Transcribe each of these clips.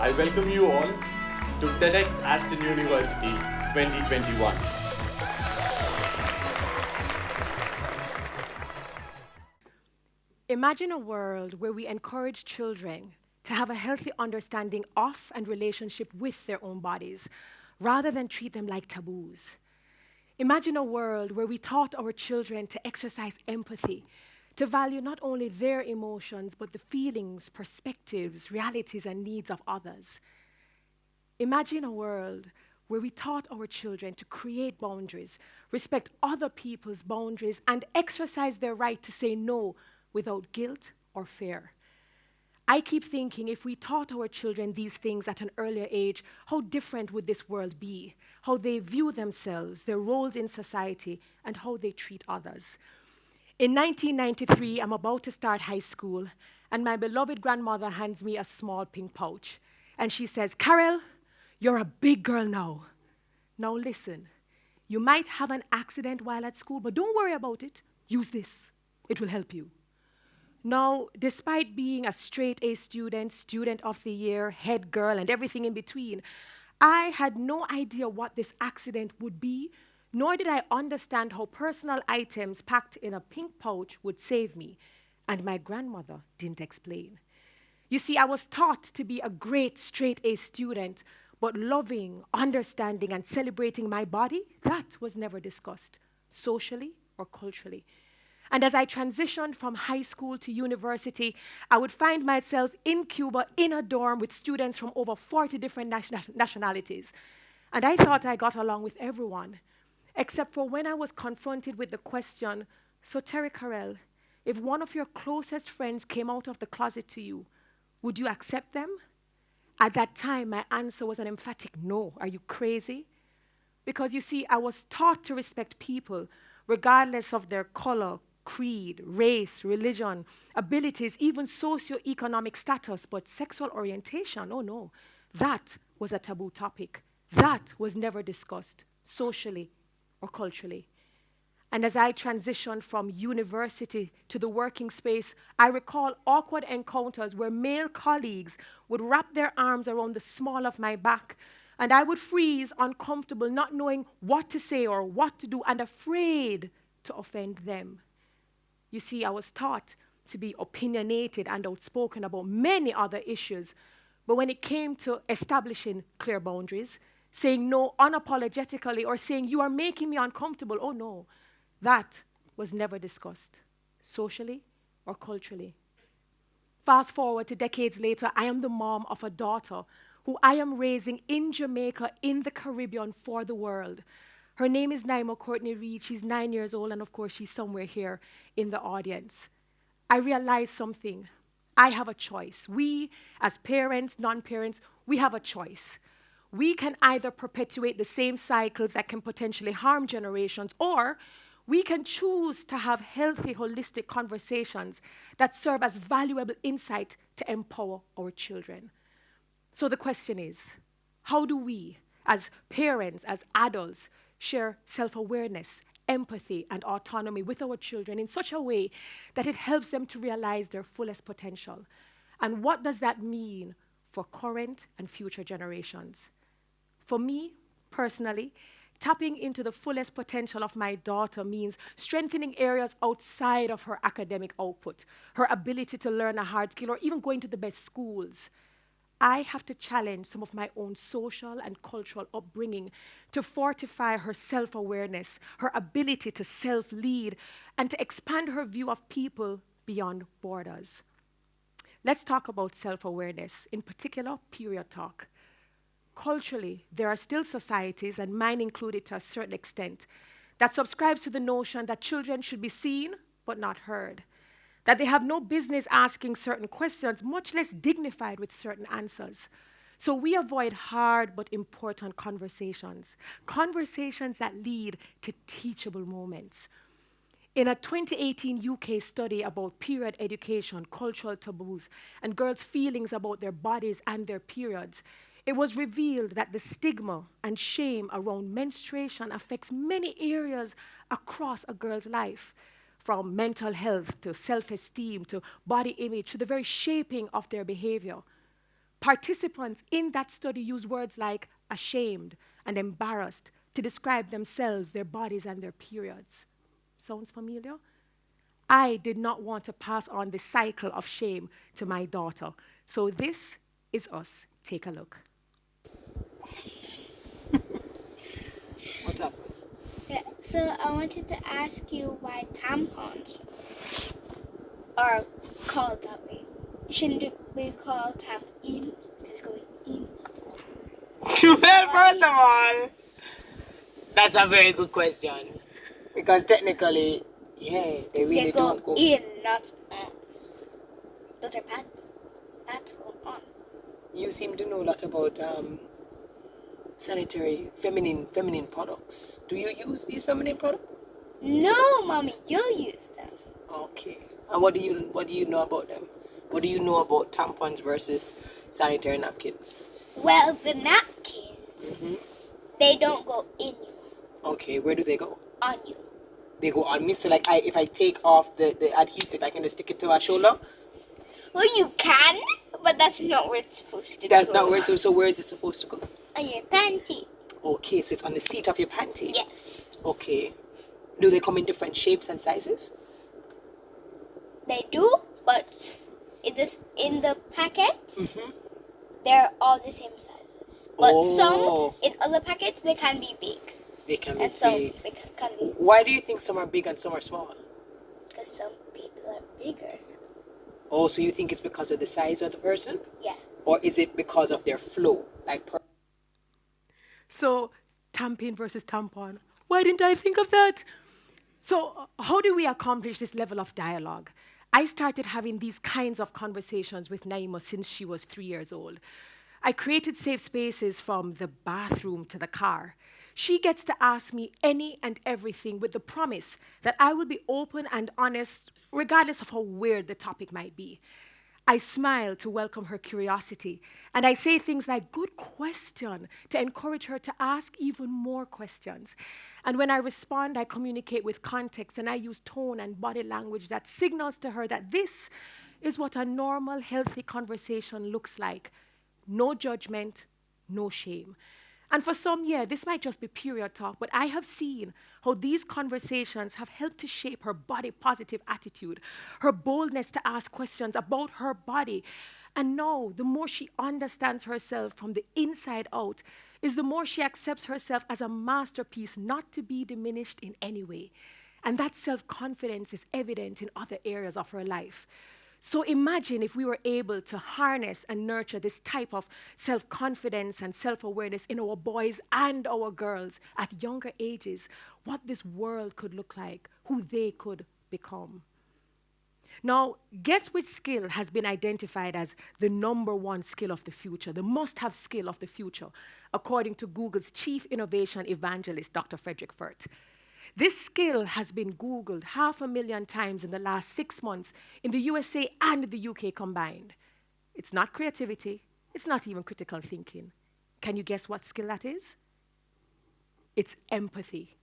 I welcome you all to TEDxAstonUniversity 2021. Imagine a world where we encourage children to have a healthy understanding of and relationship with their own bodies, rather than treat them like taboos. Imagine a world where we taught our children to exercise empathy, to value not only their emotions, but the feelings, perspectives, realities, and needs of others. Imagine a world where we taught our children to create boundaries, respect other people's boundaries, and exercise their right to say no without guilt or fear. I keep thinking if we taught our children these things at an earlier age, how different would this world be? How they view themselves, their roles in society, and how they treat others. In 1993, I'm about to start high school, and my beloved grandmother hands me a small pink pouch. And she says, "Karelle, you're a big girl now. Now listen, you might have an accident while at school, but don't worry about it. Use this. It will help you." Now, despite being a straight A student, student of the year, head girl, and everything in between, I had no idea what this accident would be, nor did I understand how personal items packed in a pink pouch would save me. And my grandmother didn't explain. You see, I was taught to be a great straight A student, but loving, understanding, and celebrating my body, that was never discussed, socially or culturally. And as I transitioned from high school to university, I would find myself in Cuba in a dorm with students from over 40 different nationalities. And I thought I got along with everyone, except for when I was confronted with the question, "So Terri-Karelle, if one of your closest friends came out of the closet to you, would you accept them?" At that time, my answer was an emphatic no. Are you crazy? Because you see, I was taught to respect people, regardless of their color, creed, race, religion, abilities, even socioeconomic status, but sexual orientation, oh no, that was a taboo topic. That was never discussed socially or culturally. And as I transitioned from university to the working space, I recall awkward encounters where male colleagues would wrap their arms around the small of my back, and I would freeze, uncomfortable, not knowing what to say or what to do, and afraid to offend them. You see, I was taught to be opinionated and outspoken about many other issues, but when it came to establishing clear boundaries, saying no unapologetically, or saying "you are making me uncomfortable," oh no, that was never discussed, socially or culturally. Fast forward to decades later, I am the mom of a daughter who I am raising in Jamaica, in the Caribbean, for the world. Her name is Naima Courtney Reid. She's 9 years old, and of course, she's somewhere here in the audience. I realized something. I have a choice. We, as parents, non-parents, we have a choice. We can either perpetuate the same cycles that can potentially harm generations, or we can choose to have healthy, holistic conversations that serve as valuable insight to empower our children. So the question is, how do we, as parents, as adults, share self-awareness, empathy, and autonomy with our children in such a way that it helps them to realize their fullest potential? And what does that mean for current and future generations? For me, personally, tapping into the fullest potential of my daughter means strengthening areas outside of her academic output, her ability to learn a hard skill, or even going to the best schools. I have to challenge some of my own social and cultural upbringing to fortify her self-awareness, her ability to self-lead, and to expand her view of people beyond borders. Let's talk about self-awareness, in particular, period talk. Culturally, there are still societies, and mine included to a certain extent, that subscribes to the notion that children should be seen but not heard, that they have no business asking certain questions, much less dignified with certain answers. So we avoid hard but important conversations, conversations that lead to teachable moments. In a 2018 UK study about period education, cultural taboos, and girls' feelings about their bodies and their periods, it was revealed that the stigma and shame around menstruation affects many areas across a girl's life, from mental health to self-esteem to body image to the very shaping of their behavior. Participants in that study use words like ashamed and embarrassed to describe themselves, their bodies, and their periods. Sounds familiar? I did not want to pass on the cycle of shame to my daughter. So this is us. Take a look. What's up? Yeah, so I wanted to ask you why tampons are called that way. Shouldn't we call tap in? Because going in. Well, first of all, that's a very good question. Because technically, yeah, they really They don't go go. in, not on. Those are pads. Pads go on. You seem to know a lot about sanitary, feminine products. Do you use these feminine products? No, mommy, you'll use them. Okay. And what do you know about them? What do you know about tampons versus sanitary napkins? Well, the napkins, they don't go in you, Okay, where do they go? on you. They go on me. So like, if I take off the adhesive, I can just stick it to my shoulder. Well, you can, but that's not where it's supposed to That's go. not where. So where is it supposed to go? On your panty. Okay, so it's on the seat of your panty. Yes, Okay. Do they come in different shapes and sizes? they do, but in the packets, they're all the same sizes. But Oh. some in other packets they can be big, They can be and some big. they can be Why do you think some are big and some are small? because some people are bigger. Oh, so you think it's because of the size of the person? Yeah. Or is it because of their flow? Like, So, tampon versus tampon. Why didn't I think of that? So, how do we accomplish this level of dialogue? I started having these kinds of conversations with Naima since she was 3 years old. I created safe spaces from the bathroom to the car. She gets to ask me any and everything with the promise that I will be open and honest, regardless of how weird the topic might be. I smile to welcome her curiosity, and I say things like, "Good question," to encourage her to ask even more questions. And when I respond, I communicate with context, and I use tone and body language that signals to her that this is what a normal, healthy conversation looks like. No judgment, no shame. And for some, yeah, this might just be period talk, but I have seen how these conversations have helped to shape her body positive attitude, her boldness to ask questions about her body. And now, the more she understands herself from the inside out, is the more she accepts herself as a masterpiece not to be diminished in any way. And that self-confidence is evident in other areas of her life. So imagine if we were able to harness and nurture this type of self-confidence and self-awareness in our boys and our girls at younger ages, what this world could look like, who they could become. Now, guess which skill has been identified as the #1 skill of the future, the must-have skill of the future, according to Google's chief innovation evangelist, Dr. Frederick Furt. This skill has been Googled 500,000 times in the last 6 months in the USA and the UK combined. It's not creativity. It's not even critical thinking. Can you guess what skill that is? It's empathy.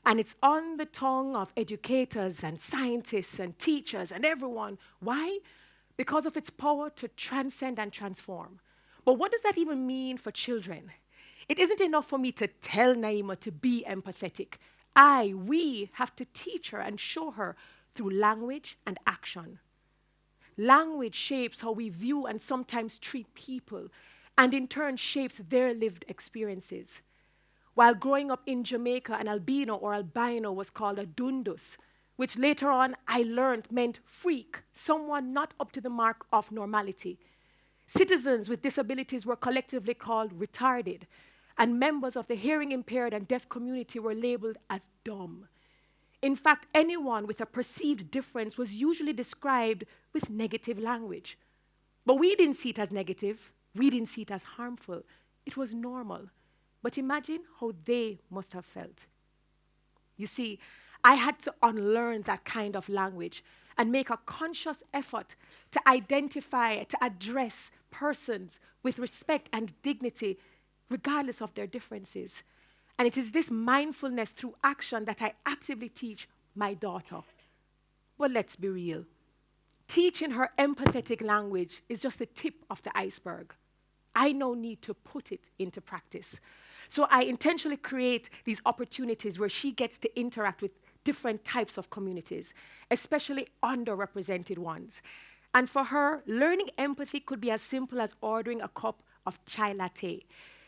And it's on the tongue of educators and scientists and teachers and everyone. Why? Because of its power to transcend and transform. But what does that even mean for children? It isn't enough for me to tell Naima to be empathetic. We have to teach her and show her through language and action. Language shapes how we view and sometimes treat people, and in turn shapes their lived experiences. While growing up in Jamaica, an albino or albino was called a dundus, which later on I learned meant freak, someone not up to the mark of normality. Citizens with disabilities were collectively called retarded, and members of the hearing impaired and deaf community were labeled as dumb. In fact, anyone with a perceived difference was usually described with negative language. But we didn't see it as negative. We didn't see it as harmful. It was normal. But imagine how they must have felt. You see, I had to unlearn that kind of language and make a conscious effort to identify, to address persons with respect and dignity, regardless of their differences. And it is this mindfulness through action that I actively teach my daughter. But let's be real. Teaching her empathetic language is just the tip of the iceberg. I now need to put it into practice. So I intentionally create these opportunities where she gets to interact with different types of communities, especially underrepresented ones. And for her, learning empathy could be as simple as ordering a cup of chai latte.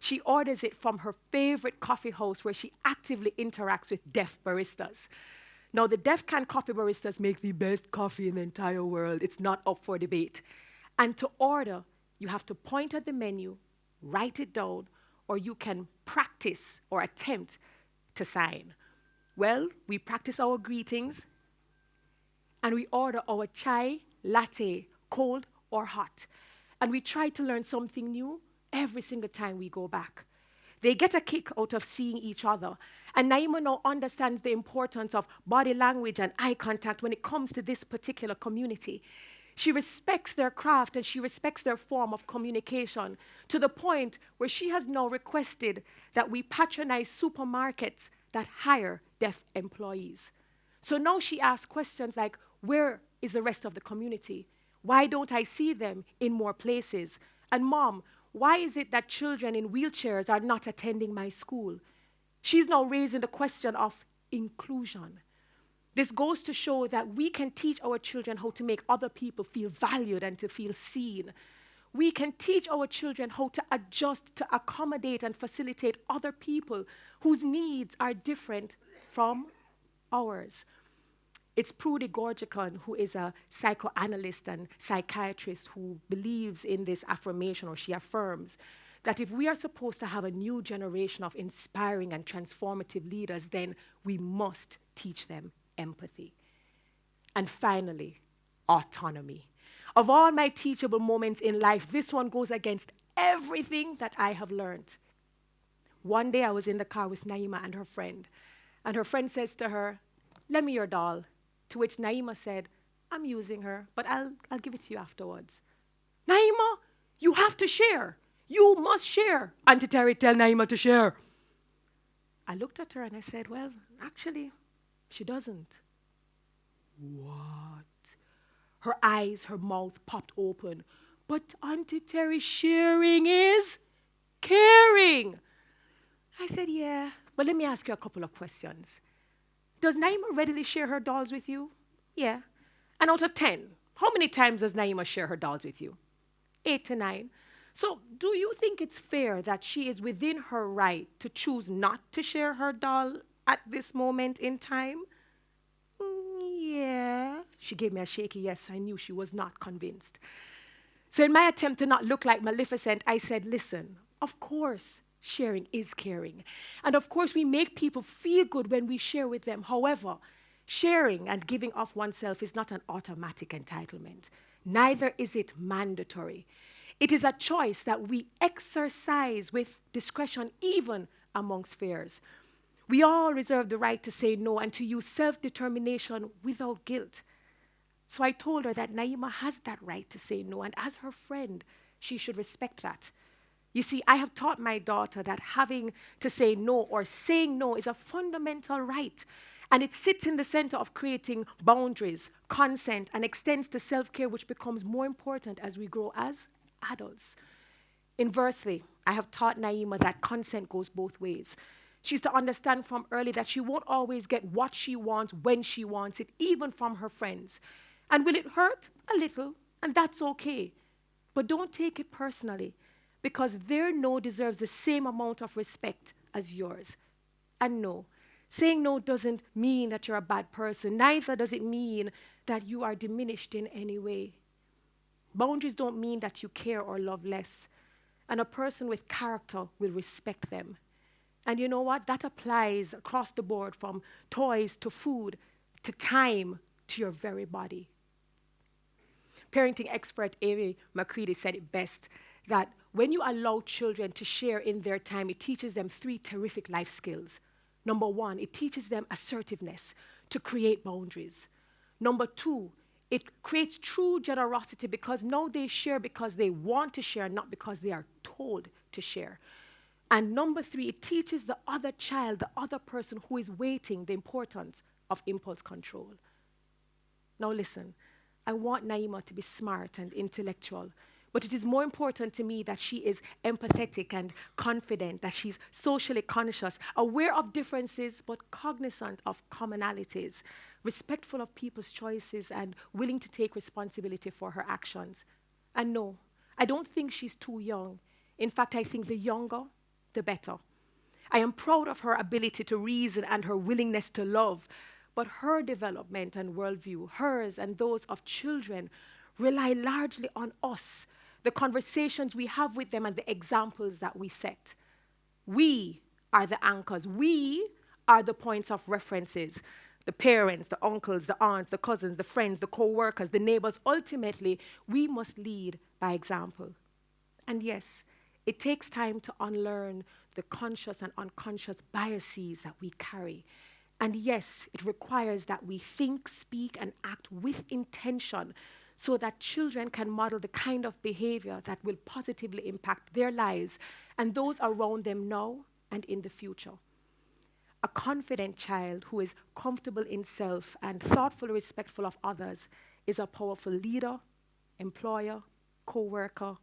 She orders it from her favorite coffee house where she actively interacts with deaf baristas. Now, the deaf can coffee baristas make the best coffee in the entire world. It's not up for debate. And to order, you have to point at the menu, write it down, or you can practice or attempt to sign. Well, we practice our greetings, and we order our chai, latte, cold or hot. And we try to learn something new every single time we go back. They get a kick out of seeing each other. And Naima now understands the importance of body language and eye contact when it comes to this particular community. She respects their craft and she respects their form of communication to the point where she has now requested that we patronize supermarkets that hire deaf employees. So now she asks questions like, where is the rest of the community? Why don't I see them in more places? And Mom, why is it that children in wheelchairs are not attending my school? She's now raising the question of inclusion. This goes to show that we can teach our children how to make other people feel valued and to feel seen. We can teach our children how to adjust, to accommodate and facilitate other people whose needs are different from ours. It's Prudy Gorgicon, who is a psychoanalyst and psychiatrist who believes in this affirmation, or she affirms, that if we are supposed to have a new generation of inspiring and transformative leaders, then we must teach them empathy. And finally, autonomy. Of all my teachable moments in life, this one goes against everything that I have learned. One day I was in the car with Naima and her friend says to her, "Lend me your doll." To which Naima said, "I'm using her, but I'll give it to you afterwards." "Naima, you have to share. You must share." "Auntie Terry, tell Naima to share." I looked at her and I said, "Well, actually, she doesn't." What? Her eyes, her mouth popped open. "But Auntie Terry, sharing is caring." I said, "Yeah, but let me ask you a couple of questions. Does Naima readily share her dolls with you?" "Yeah." "And out of 10, how many times does Naima share her dolls with you?" 8 to 9. "So do you think it's fair that she is within her right to choose not to share her doll at this moment in time?" "Yeah." She gave me a shaky yes. I knew she was not convinced. So in my attempt to not look like Maleficent, I said, "Listen, of course, sharing is caring. And of course, we make people feel good when we share with them. However, sharing and giving of oneself is not an automatic entitlement. Neither is it mandatory. It is a choice that we exercise with discretion, even amongst fears. We all reserve the right to say no and to use self-determination without guilt." So I told her that Naima has that right to say no, and as her friend, she should respect that. You see, I have taught my daughter that having to say no or saying no is a fundamental right, and it sits in the center of creating boundaries, consent, and extends to self-care, which becomes more important as we grow as adults. Inversely, I have taught Naima that consent goes both ways. She's to understand from early that she won't always get what she wants when she wants it, even from her friends. And will it hurt? A little, and that's okay. But don't take it personally, because their no deserves the same amount of respect as yours. And no, saying no doesn't mean that you're a bad person. Neither does it mean that you are diminished in any way. Boundaries don't mean that you care or love less. And a person with character will respect them. And you know what? That applies across the board, from toys to food to time to your very body. Parenting expert Amy McCready said it best, that when you allow children to share in their time, it teaches them 3 terrific life skills. Number 1, it teaches them assertiveness to create boundaries. Number 2, it creates true generosity because now they share because they want to share, not because they are told to share. And number 3, it teaches the other child, the other person who is waiting, the importance of impulse control. Now listen, I want Naima to be smart and intellectual, But it is more important to me that she is empathetic and confident, that she's socially conscious, aware of differences, but cognizant of commonalities, respectful of people's choices, and willing to take responsibility for her actions. And no, I don't think she's too young. In fact, I think the younger, the better. I am proud of her ability to reason and her willingness to love, but her development and worldview, hers and those of children, rely largely on us, the conversations we have with them and the examples that we set. We are the anchors. We are the points of references. The parents, the uncles, the aunts, the cousins, the friends, the co-workers, the neighbors. Ultimately, we must lead by example. And yes, it takes time to unlearn the conscious and unconscious biases that we carry. And yes, it requires that we think, speak, and act with intention so that children can model the kind of behavior that will positively impact their lives and those around them now and in the future. A confident child who is comfortable in self and thoughtfully respectful of others is a powerful leader, employer, co-worker,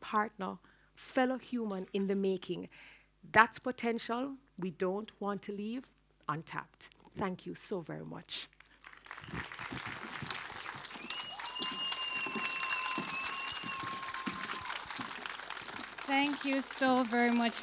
partner, fellow human in the making. That's potential we don't want to leave untapped. Thank you so very much. Thank you so very much,